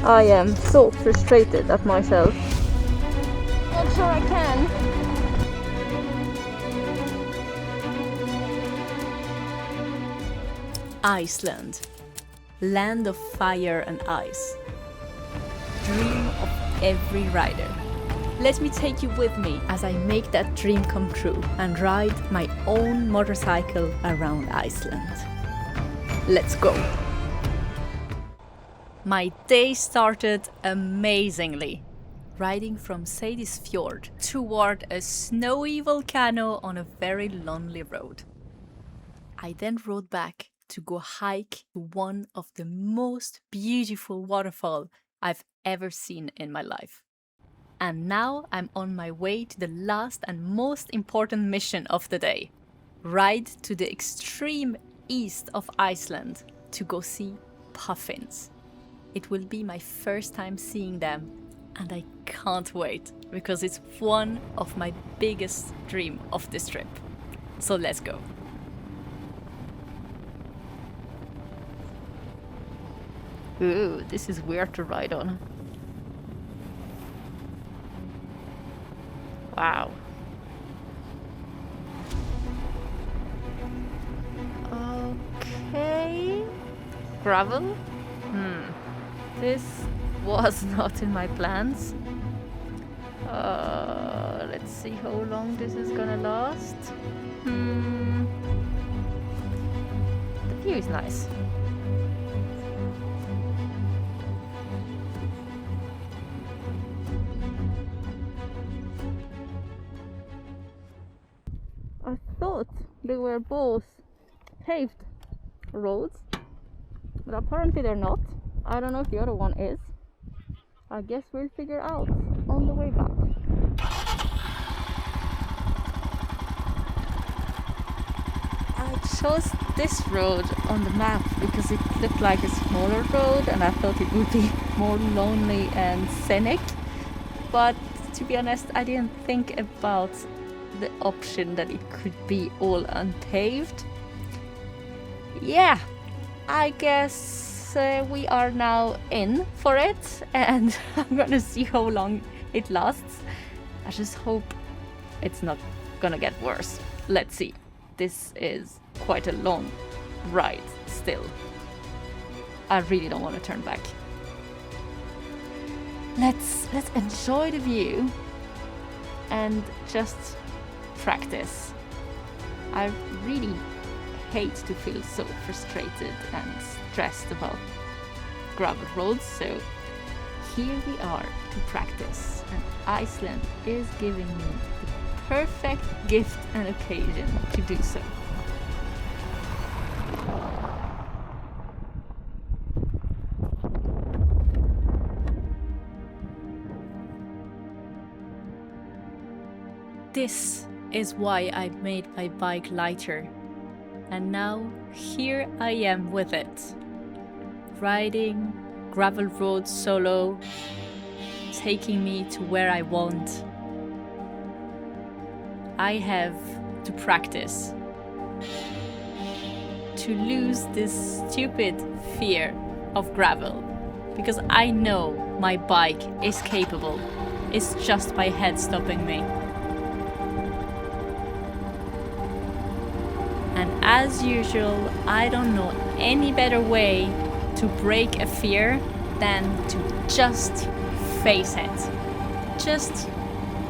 I am so frustrated at myself. Not sure I can. Iceland, land of fire and ice. Dream of every rider. Let me take you with me as I make that dream come true and ride my own motorcycle around Iceland. Let's go! My day started amazingly, riding from Seyðisfjörd toward a snowy volcano on a very lonely road. I then rode back to go hike to one of the most beautiful waterfalls I've ever seen in my life. And now I'm on my way to the last and most important mission of the day. Ride to the extreme east of Iceland to go see Puffins. It will be my first time seeing them and I can't wait because it's one of my biggest dreams of this trip. So let's go. Ooh, this is weird to ride on. Wow. Okay. Gravel? This was not in my plans. Let's see how long this is gonna last. The view is nice. I thought they were both paved roads, but apparently they're not. I don't know if the other one is. I guess we'll figure out on the way back. I chose this road on the map because it looked like a smaller road and I thought it would be more lonely and scenic. But to be honest, I didn't think about the option that it could be all unpaved. Yeah, I guess we are now in for it and I'm gonna see how long it lasts. I just hope it's not gonna get worse. Let's see. This is quite a long ride still. I really don't want to turn back. Let's enjoy the view and just practice. I really hate to feel so frustrated and stressed about gravel roads, so here we are to practice, and Iceland is giving me the perfect gift and occasion to do so. This is why I made my bike lighter. And now here I am with it. Riding gravel roads solo, taking me to where I want. I have to practice to lose this stupid fear of gravel, because I know my bike is capable. It's just my head stopping me. And as usual, I don't know any better way to break a fear than to just face it. Just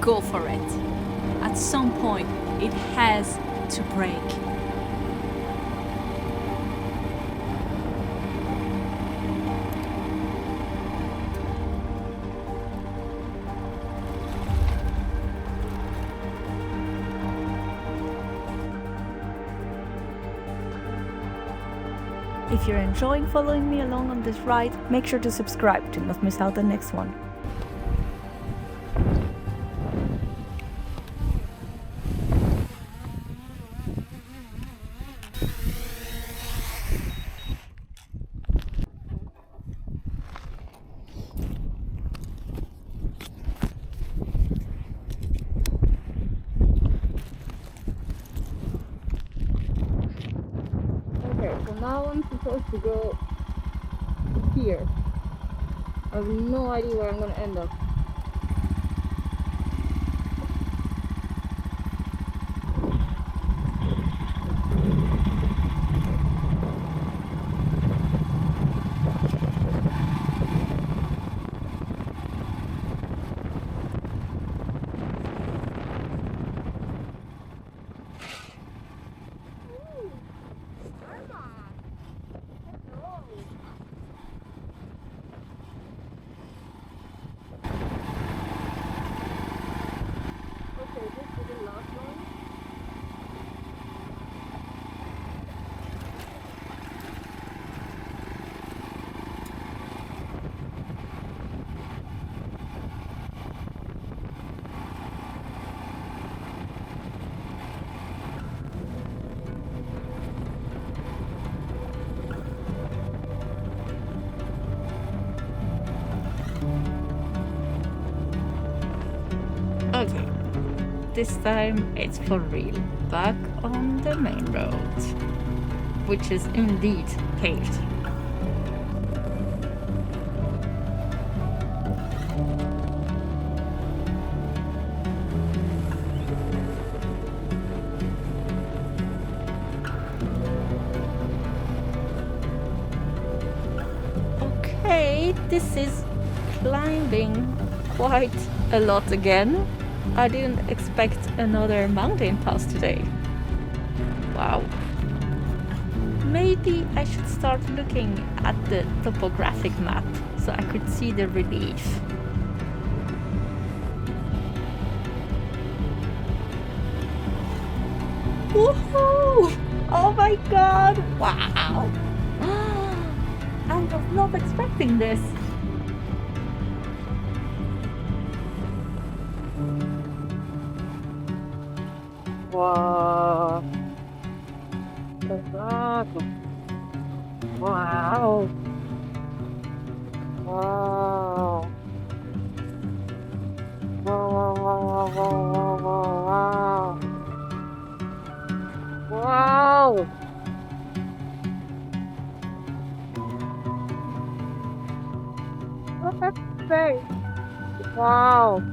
go for it. At some point, it has to break. If you're enjoying following me along on this ride, make sure to subscribe to not miss out the next one. Okay, so now I'm supposed to go here. I have no idea where I'm gonna end up. Okay, this time it's for real, back on the main road, which is indeed paved. Okay, this is climbing quite a lot again. I didn't expect another mountain pass today. Wow. Maybe I should start looking at the topographic map so I could see the relief. Woohoo! Oh my god! Wow! I was not expecting this. Wow. Wow. Wow. Wow. Wow, wow, wow, wow, wow, wow. Wow. Look at the face. Wow.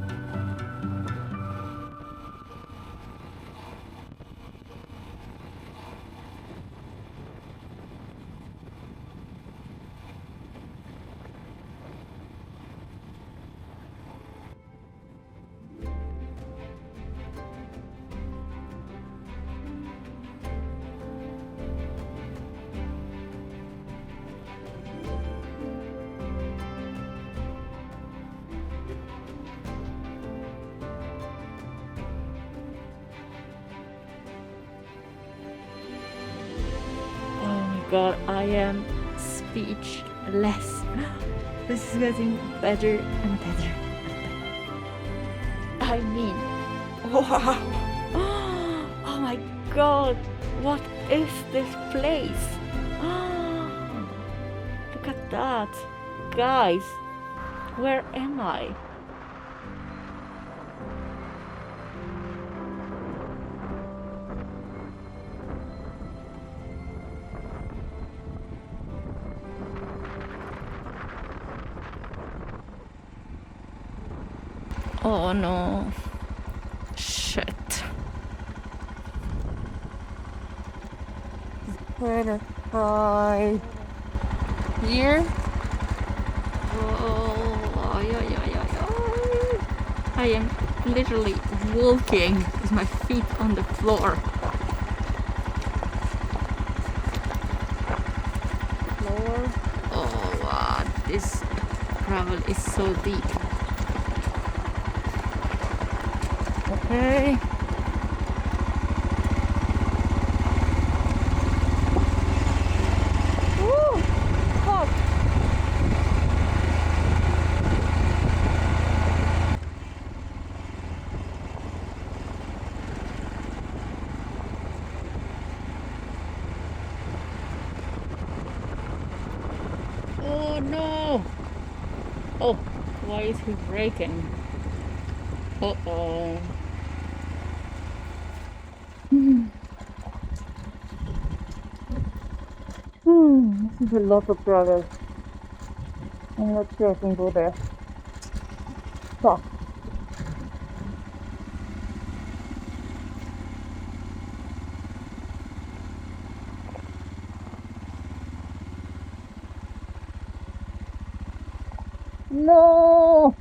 God, I am speechless. This is getting better and better and better. I mean, wow. Oh my God, what is this place? Look at that. Guys, where am I? Oh no. Shit. Where to hide? Here? Oh, I am literally walking with my feet on the floor. Oh wow, this gravel is so deep. Okay. Woo! Fuck! Oh no! Oh, why is he braking? Uh-oh. This is a lot of progress. I'm not sure I can go there. Fuck. No!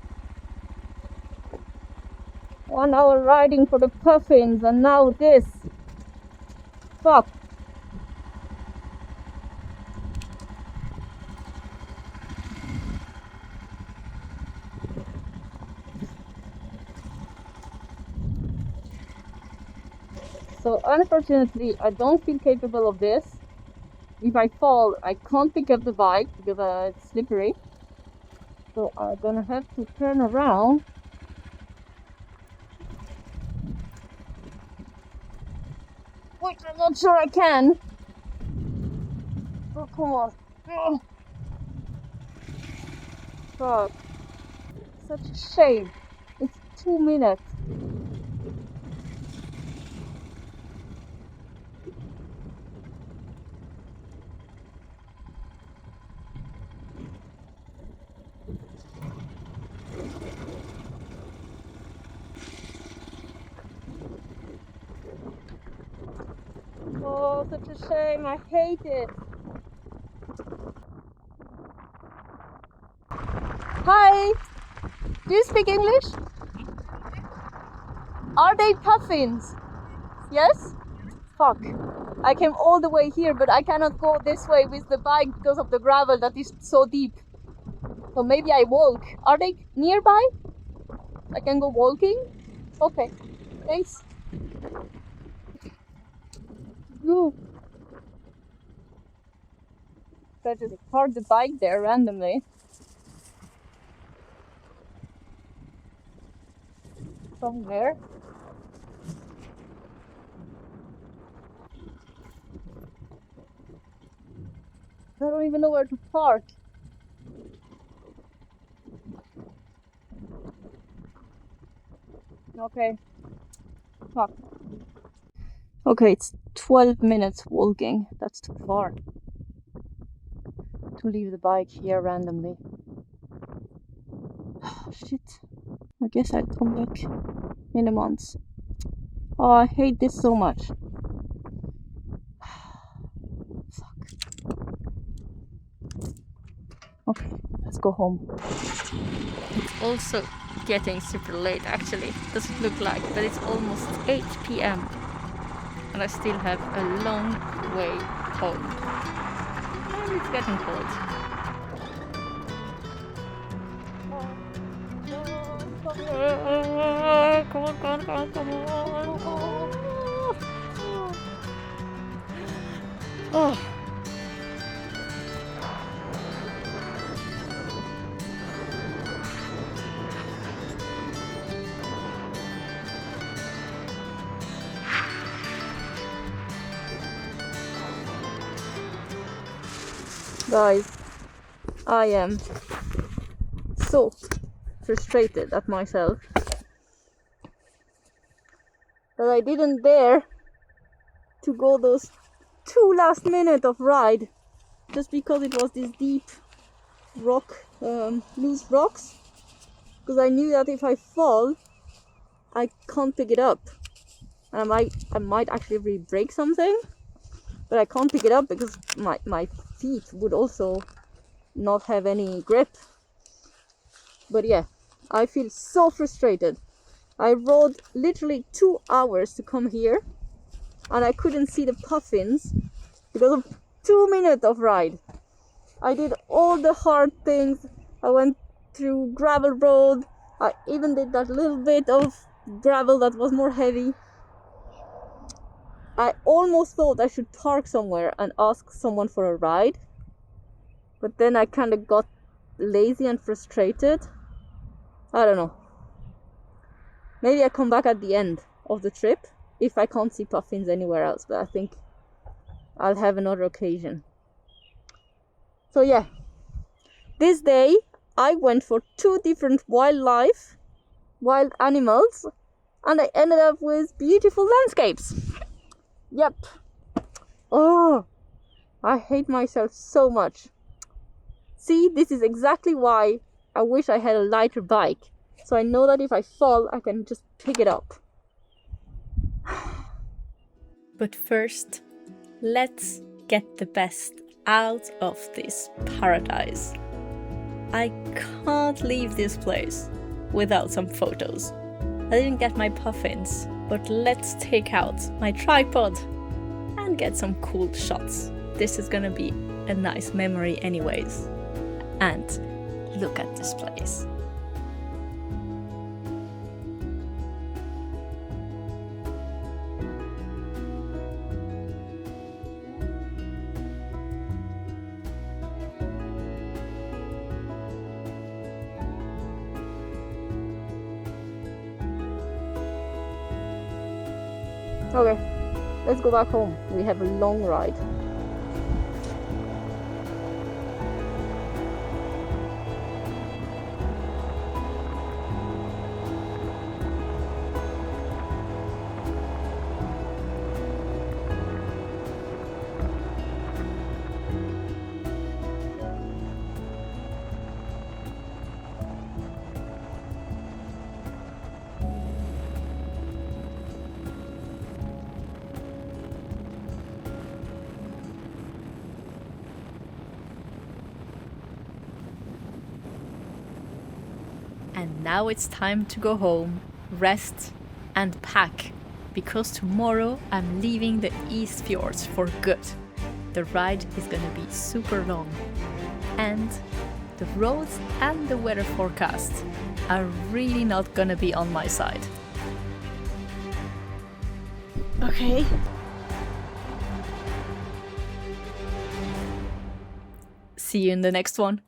1 hour riding for the Puffins and now this. Fuck. So unfortunately, I don't feel capable of this. If I fall, I can't pick up the bike because it's slippery. So I'm gonna have to turn around. Which I'm not sure I can. Oh, come on. Ugh. Fuck. Such a shame. It's 2 minutes. Oh, such a shame. I hate it. Hi. Do you speak English? Are they Puffins? Yes? Fuck. I came all the way here, but I cannot go this way with the bike because of the gravel that is so deep. So maybe I walk. Are they nearby? I can go walking? Okay. Thanks. Ooh. So I just parked the bike there randomly. Somewhere. I don't even know where to park. Okay. Fuck. Okay, it's 12 minutes walking. That's too far to leave the bike here randomly. Oh, shit. I guess I'd come back in a month. Oh, I hate this so much. Okay, let's go home. It's also getting super late actually. Doesn't look like, but it's almost 8 p.m. and I still have a long way home. And it's getting cold. Come on, come on, come on, come on. Oh. Guys, I am so frustrated at myself that I didn't dare to go those 2 last minutes of ride just because it was this deep rock, loose rocks, because I knew that if I fall I can't pick it up and I might actually break something, but I can't pick it up because my feet would also not have any grip. But yeah, I feel so frustrated. I rode literally 2 hours to come here and I couldn't see the Puffins because of 2 minutes of ride. I did all the hard things. I went through gravel road. I even did that little bit of gravel that was more heavy. I almost thought I should park somewhere and ask someone for a ride, but then I kind of got lazy and frustrated. I don't know. Maybe I come back at the end of the trip if I can't see Puffins anywhere else, but I think I'll have another occasion. So yeah, this day I went for 2 different wild animals, and I ended up with beautiful landscapes. Yep. Oh, I hate myself so much. See, this is exactly why I wish I had a lighter bike. So I know that if I fall, I can just pick it up. But first, let's get the best out of this paradise. I can't leave this place without some photos. I didn't get my Puffins, but let's take out my tripod and get some cool shots. This is gonna be a nice memory anyways. And look at this place. Okay, let's go back home. We have a long ride. And now it's time to go home, rest and pack, because tomorrow I'm leaving the Eastfjords for good. The ride is gonna be super long, and the roads and the weather forecast are really not gonna be on my side. Okay. See you in the next one.